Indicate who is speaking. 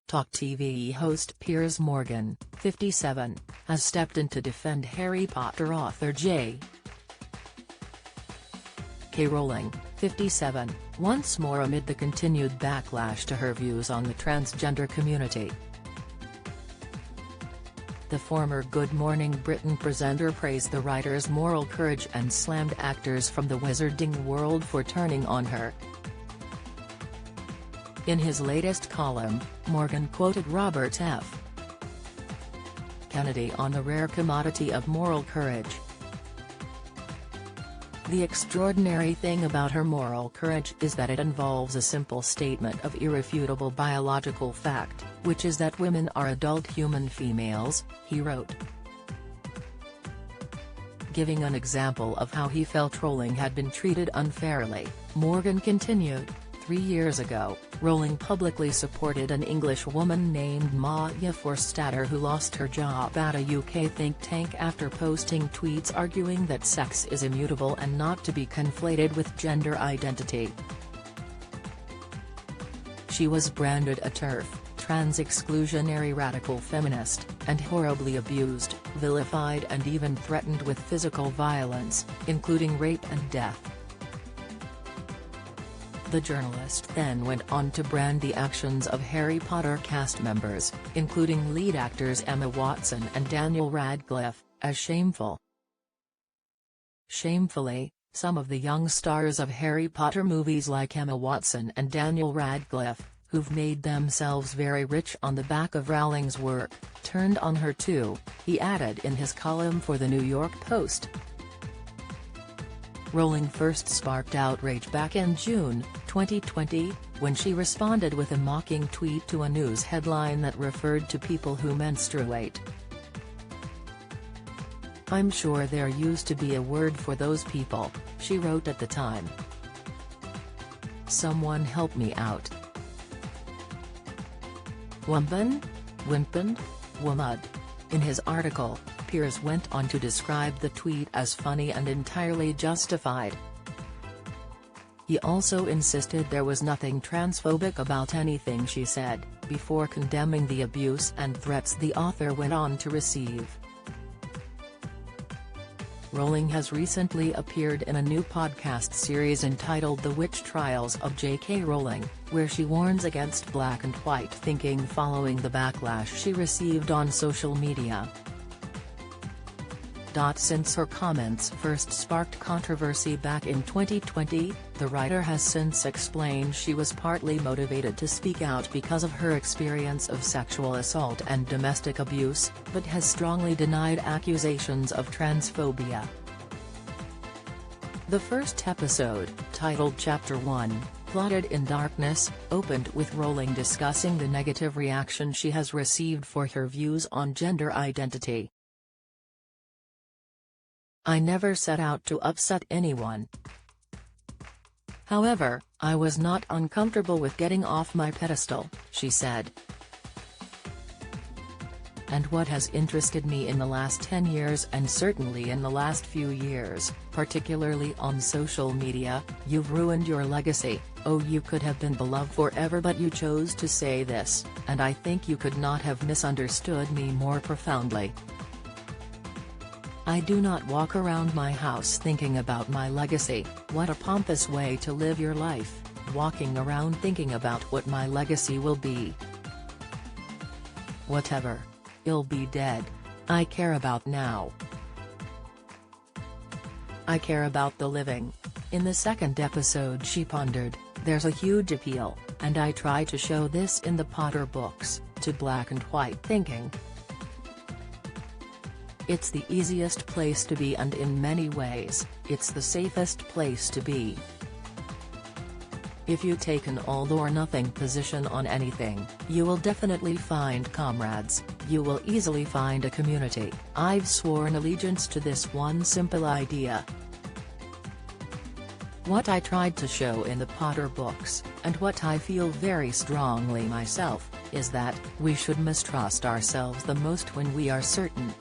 Speaker 1: Talk TV host Piers Morgan, 57, has stepped in to defend Harry Potter author J.K. Rowling, 57, once more amid the continued backlash to her views on the transgender community. The former Good Morning Britain presenter praised the writer's moral courage and slammed actors from the wizarding world for turning on her. In his latest column, Morgan quoted Robert F. Kennedy on the rare commodity of moral courage. The extraordinary thing about her moral courage is that it involves a simple statement of irrefutable biological fact, which is that women are adult human females, he wrote. Giving an example of how he felt Rowling had been treated unfairly, Morgan continued, 3 years ago, Rowling publicly supported an English woman named Maya Forstater who lost her job at a UK think tank after posting tweets arguing that sex is immutable and not to be conflated with gender identity. She was branded a TERF, trans-exclusionary radical feminist, and horribly abused, vilified and even threatened with physical violence, including rape and death. The journalist then went on to brand the actions of Harry Potter cast members, including lead actors Emma Watson and Daniel Radcliffe, as shameful. Shamefully, some of the young stars of Harry Potter movies like Emma Watson and Daniel Radcliffe, who've made themselves very rich on the back of Rowling's work, turned on her too, he added in his column for the New York Post. Rowling first sparked outrage back in June 2020, when she responded with a mocking tweet to a news headline that referred to people who menstruate. "I'm sure there used to be a word for those people," she wrote at the time. "Someone help me out. Wumpen? Wimpend? Wumud?" In his article, Piers went on to describe the tweet as funny and entirely justified. He also insisted there was nothing transphobic about anything she said, before condemning the abuse and threats the author went on to receive. Rowling has recently appeared in a new podcast series entitled The Witch Trials of JK Rowling, where she warns against black and white thinking following the backlash she received on social media. Since her comments first sparked controversy back in 2020, the writer has since explained she was partly motivated to speak out because of her experience of sexual assault and domestic abuse, but has strongly denied accusations of transphobia. The first episode, titled Chapter 1, Plotted in Darkness, opened with Rowling discussing the negative reaction she has received for her views on gender identity. "I never set out to upset anyone. However, I was not uncomfortable with getting off my pedestal," she said. "And what has interested me in the last 10 years and certainly in the last few years, particularly on social media, you've ruined your legacy. Oh, you could have been beloved forever but you chose to say this, and I think you could not have misunderstood me more profoundly. I do not walk around my house thinking about my legacy. What a pompous way to live your life, walking around thinking about what my legacy will be. Whatever. It'll be dead. I care about now. I care about the living." In the second episode she pondered, "There's a huge appeal, and I try to show this in the Potter books, to black and white thinking. It's the easiest place to be and in many ways, it's the safest place to be. If you take an all-or-nothing position on anything, you will definitely find comrades, you will easily find a community. I've sworn allegiance to this one simple idea. What I tried to show in the Potter books, and what I feel very strongly myself, is that we should mistrust ourselves the most when we are certain